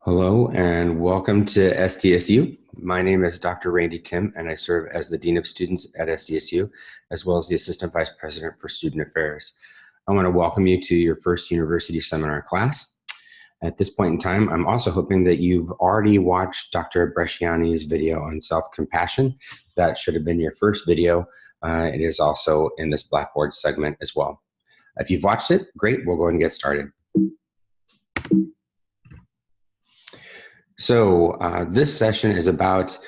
Hello and welcome to SDSU. My name is Dr. Randy Tim and I serve as the Dean of Students at SDSU, as well as the Assistant Vice President for Student Affairs. I want to welcome you to your first university seminar class. At this point in time, I'm also hoping that you've already watched Dr. Bresciani's video on self-compassion. That should have been your first video. It is also in this Blackboard segment as well. If you've watched it, great, we'll go ahead and get started. So this session is about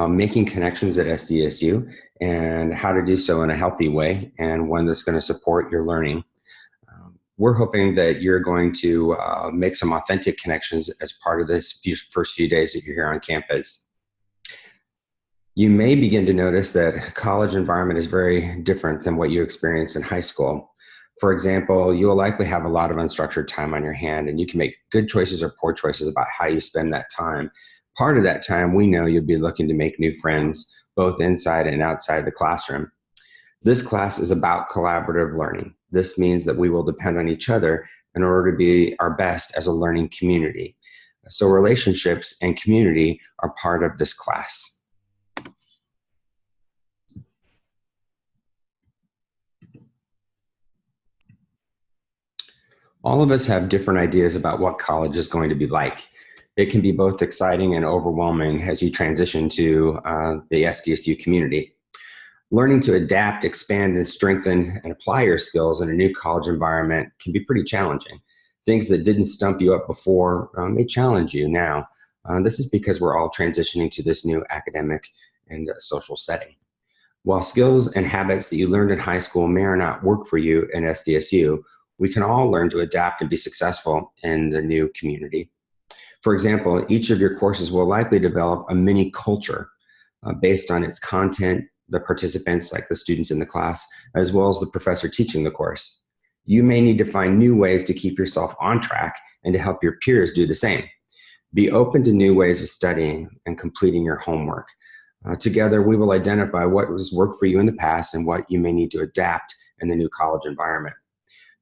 making connections at SDSU and how to do so in a healthy way and one that's going to support your learning. We're hoping that you're going to make some authentic connections as part of this first few days that you're here on campus. You may begin to notice that college environment is very different than what you experienced in high school. For example, you will likely have a lot of unstructured time on your hand, and you can make good choices or poor choices about how you spend that time. Part of that time, we know you'll be looking to make new friends, both inside and outside the classroom. This class is about collaborative learning. This means that we will depend on each other in order to be our best as a learning community. So relationships and community are part of this class. All of us have different ideas about what college is going to be like. It can be both exciting and overwhelming as you transition to the SDSU community. Learning to adapt, expand, and strengthen and apply your skills in a new college environment can be pretty challenging. Things that didn't stump you up before may challenge you now. This is because we're all transitioning to this new academic and social setting. While skills and habits that you learned in high school may or not work for you in SDSU, we can all learn to adapt and be successful in the new community. For example, each of your courses will likely develop a mini culture based on its content, the participants, like the students in the class, as well as the professor teaching the course. You may need to find new ways to keep yourself on track and to help your peers do the same. Be open to new ways of studying and completing your homework. Together, we will identify what has worked for you in the past and what you may need to adapt in the new college environment.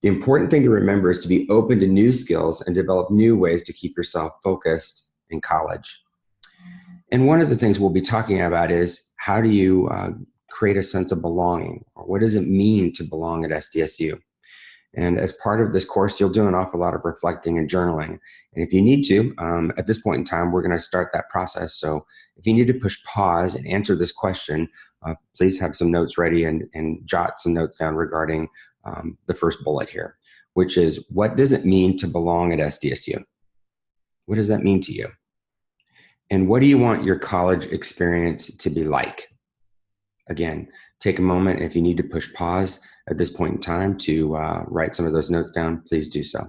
The important thing to remember is to be open to new skills and develop new ways to keep yourself focused in college. And one of the things we'll be talking about is how do you create a sense of belonging? Or what does it mean to belong at SDSU? And as part of this course, you'll do an awful lot of reflecting and journaling. And if you need to, at this point in time, we're going to start that process. So if you need to push pause and answer this question, please have some notes ready and jot some notes down regarding the first bullet here, which is, what does it mean to belong at SDSU? What does that mean to you? And what do you want your college experience to be like? Again, take a moment. If you need to push pause at this point in time to write some of those notes down, please do so.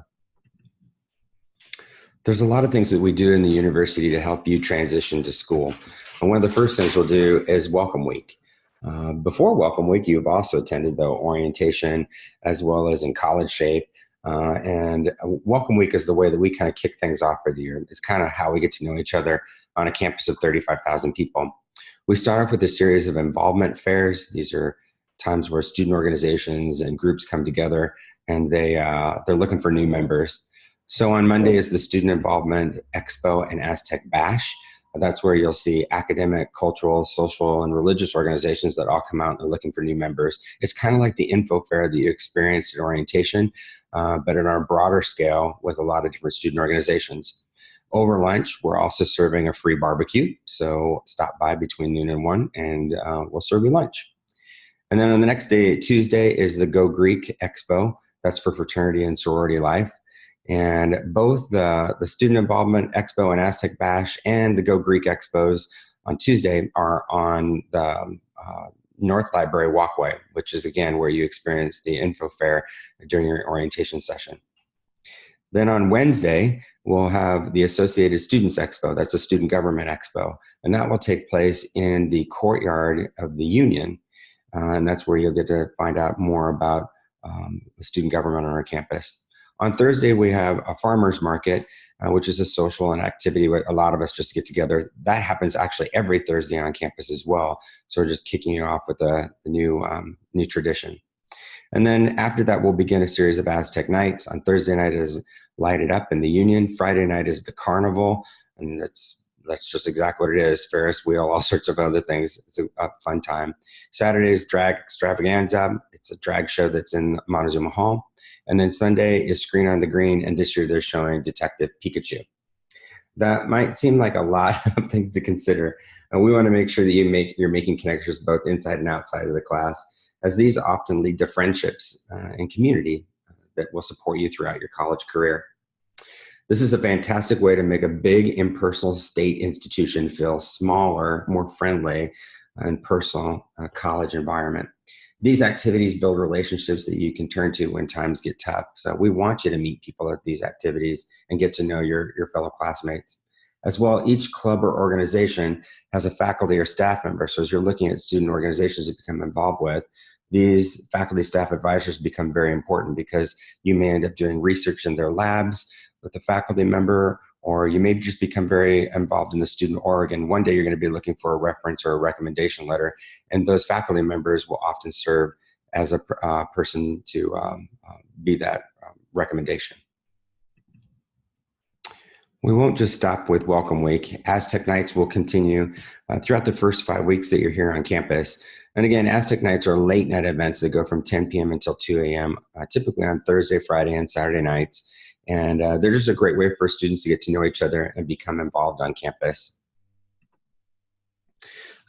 There's a lot of things that we do in the university to help you transition to school. And one of the first things we'll do is Welcome Week. Before Welcome Week, you've also attended the orientation as well as in College Shape. And Welcome Week is the way that we kind of kick things off for the year. It's kind of how we get to know each other on a campus of 35,000 people. We start off with a series of involvement fairs. These are times where student organizations and groups come together and they're looking for new members. So on Monday is the Student Involvement Expo and Aztec Bash. That's where you'll see academic, cultural, social, and religious organizations that all come out and are looking for new members. It's kind of like the info fair that you experienced at orientation, but on a broader scale with a lot of different student organizations. Over lunch, we're also serving a free barbecue. So stop by between noon and 1 and we'll serve you lunch. And then on the next day, Tuesday, is the Go Greek Expo. That's for fraternity and sorority life. And both the Student Involvement Expo and Aztec Bash and the Go Greek Expos on Tuesday are on the North Library Walkway, which is, again, where you experience the info fair during your orientation session. Then on Wednesday, we'll have the Associated Students Expo. That's a Student Government Expo. And that will take place in the courtyard of the Union. And that's where you'll get to find out more about the student government on our campus. On Thursday, we have a farmer's market, which is a social and activity where a lot of us just get together. That happens actually every Thursday on campus as well. So we're just kicking it off with the new tradition. And then after that, we'll begin a series of Aztec nights. On Thursday night is light it up in the Union. Friday night is the Carnival, and that's just exactly what it is. Ferris wheel, all sorts of other things. It's a fun time. Saturday is drag extravaganza. It's a drag show that's in Montezuma Hall. And then Sunday is Screen on the Green, and this year they're showing Detective Pikachu. That might seem like a lot of things to consider. And we want to make sure that you're making connections both inside and outside of the class, as these often lead to friendships and community that will support you throughout your college career. This is a fantastic way to make a big impersonal state institution feel smaller, more friendly, and personal college environment. These activities build relationships that you can turn to when times get tough. So we want you to meet people at these activities and get to know your fellow classmates. As well, each club or organization has a faculty or staff member. So as you're looking at student organizations to become involved with, these faculty staff advisors become very important, because you may end up doing research in their labs with a faculty member, or you may just become very involved in the student org, and one day you're going to be looking for a reference or a recommendation letter, and those faculty members will often serve as a person to be that recommendation. We won't just stop with Welcome Week. Aztec Nights will continue throughout the first 5 weeks that you're here on campus. And again, Aztec Nights are late night events that go from 10 p.m. until 2 a.m., typically on Thursday, Friday, and Saturday nights. And they're just a great way for students to get to know each other and become involved on campus.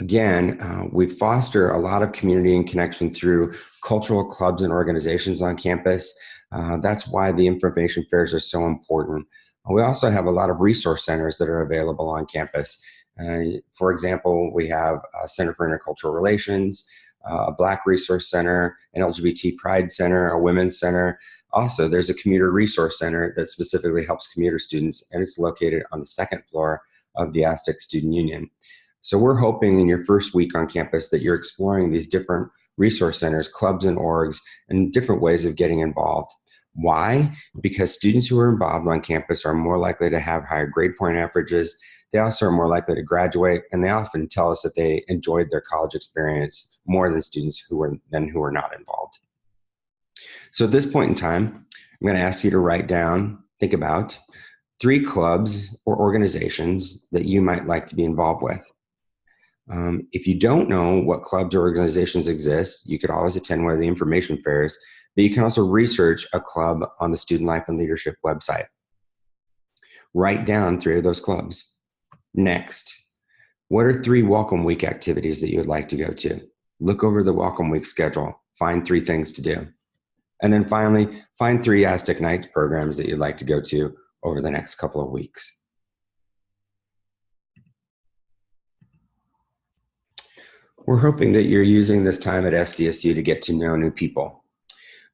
Again, we foster a lot of community and connection through cultural clubs and organizations on campus. That's why the information fairs are so important. We also have a lot of resource centers that are available on campus. For example, we have a Center for Intercultural Relations, a Black Resource Center, an LGBT Pride Center, a Women's Center. Also, there's a Commuter Resource Center that specifically helps commuter students, and it's located on the second floor of the Aztec Student Union. So we're hoping in your first week on campus that you're exploring these different resource centers, clubs, and orgs, and different ways of getting involved. Why? Because students who are involved on campus are more likely to have higher grade point averages. They also are more likely to graduate, and they often tell us that they enjoyed their college experience more than students who are not involved. So at this point in time, I'm going to ask you to write down, think about 3 clubs or organizations that you might like to be involved with. If you don't know what clubs or organizations exist, you could always attend one of the information fairs, but you can also research a club on the Student Life and Leadership website. Write down 3 of those clubs. Next, what are 3 Welcome Week activities that you would like to go to? Look over the Welcome Week schedule. Find 3 things to do. And then finally, find 3 Aztec Nights programs that you'd like to go to over the next couple of weeks. We're hoping that you're using this time at SDSU to get to know new people.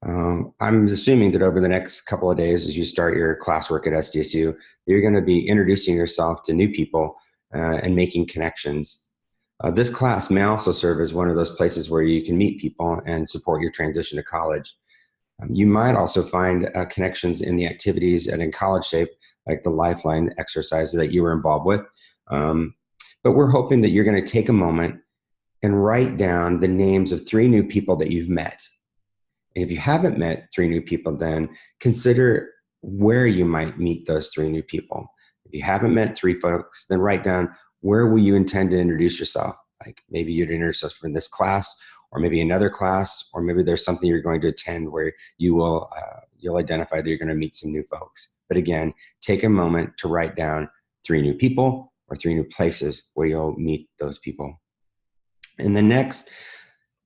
I'm assuming that over the next couple of days, as you start your classwork at SDSU, you're going to be introducing yourself to new people and making connections. This class may also serve as one of those places where you can meet people and support your transition to college. You might also find connections in the activities and in College Shape, like the Lifeline exercises that you were involved with. But we're hoping that you're going to take a moment and write down the names of 3 new people that you've met. And if you haven't met 3 new people, then consider where you might meet those 3 new people. If you haven't met 3 folks, then write down, where will you intend to introduce yourself? Like maybe you'd introduce yourself in this class, or maybe another class, or maybe there's something you're going to attend where you'll identify that you're going to meet some new folks. But again, take a moment to write down 3 new people or 3 new places where you'll meet those people. And then next,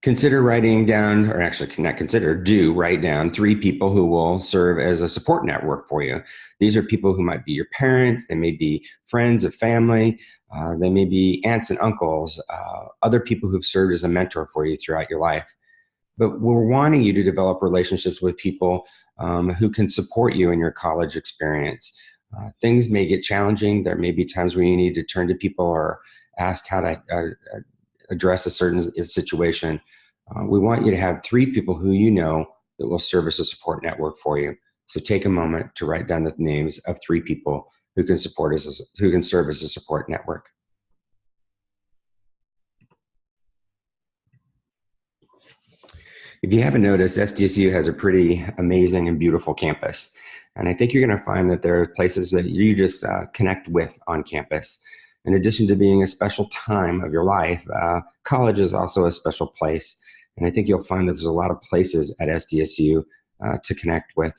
consider writing down, or actually not consider, do write down 3 people who will serve as a support network for you. These are people who might be your parents, they may be friends of family, they may be aunts and uncles, other people who've served as a mentor for you throughout your life. But we're wanting you to develop relationships with people who can support you in your college experience. Things may get challenging. There may be times where you need to turn to people or ask how to address a certain situation. We want you to have 3 people who you know that will serve as a support network for you. So take a moment to write down the names of 3 people who can serve as a support network. If you haven't noticed, SDSU has a pretty amazing and beautiful campus. And I think you're going to find that there are places that you just connect with on campus. In addition to being a special time of your life, college is also a special place. And I think you'll find that there's a lot of places at SDSU to connect with.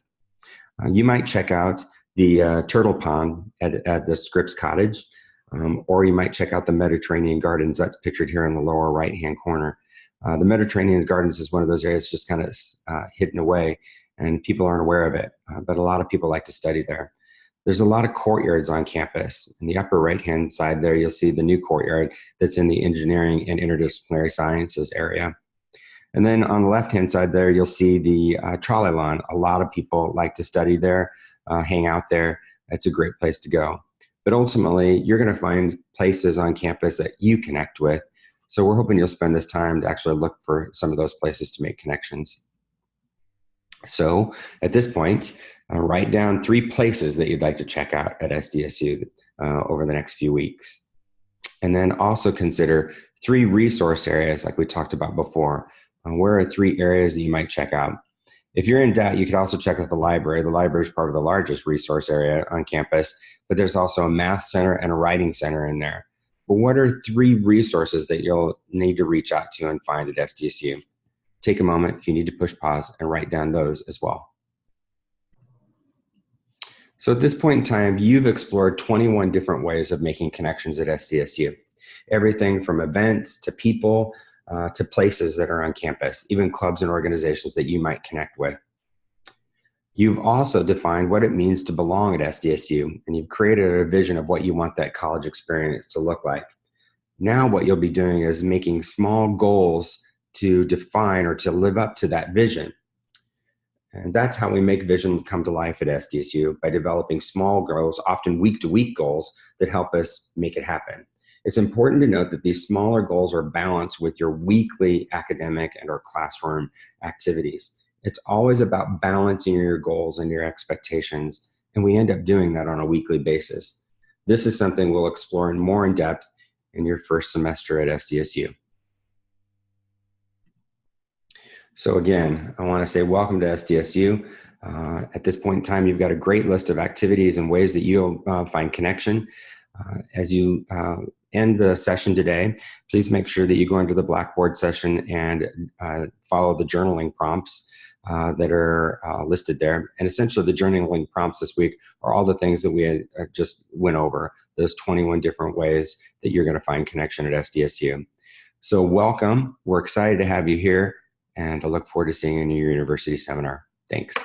You might check out the Turtle Pond at the Scripps Cottage, or you might check out the Mediterranean Gardens that's pictured here in the lower right-hand corner. The Mediterranean Gardens is one of those areas just kind of hidden away, and people aren't aware of it, but a lot of people like to study there. There's a lot of courtyards on campus. In the upper right-hand side there, you'll see the new courtyard that's in the engineering and interdisciplinary sciences area. And then on the left-hand side there, you'll see the trolley lawn. A lot of people like to study there, hang out there. It's a great place to go. But ultimately, you're going to find places on campus that you connect with. So we're hoping you'll spend this time to actually look for some of those places to make connections. So at this point, write down 3 places that you'd like to check out at SDSU over the next few weeks. And then also consider 3 resource areas like we talked about before. Where are 3 areas that you might check out? If you're in doubt, you could also check out the library. The library is part of the largest resource area on campus, but there's also a math center and a writing center in there. But what are 3 resources that you'll need to reach out to and find at SDSU? Take a moment if you need to push pause and write down those as well. So at this point in time, you've explored 21 different ways of making connections at SDSU. Everything from events to people, to places that are on campus, even clubs and organizations that you might connect with. You've also defined what it means to belong at SDSU, and you've created a vision of what you want that college experience to look like. Now what you'll be doing is making small goals to define or to live up to that vision. And that's how we make vision come to life at SDSU, by developing small goals, often week-to-week goals that help us make it happen. It's important to note that these smaller goals are balanced with your weekly academic and or classroom activities. It's always about balancing your goals and your expectations, and we end up doing that on a weekly basis. This is something we'll explore more in depth in your first semester at SDSU. So again, I want to say welcome to SDSU. At this point in time, you've got a great list of activities and ways that you'll find connection. As you end the session today, please make sure that you go into the Blackboard session and follow the journaling prompts that are listed there. And essentially the journaling prompts this week are all the things that we just went over, those 21 different ways that you're going to find connection at SDSU. So welcome. We're excited to have you here, and I look forward to seeing you in your university seminar. Thanks.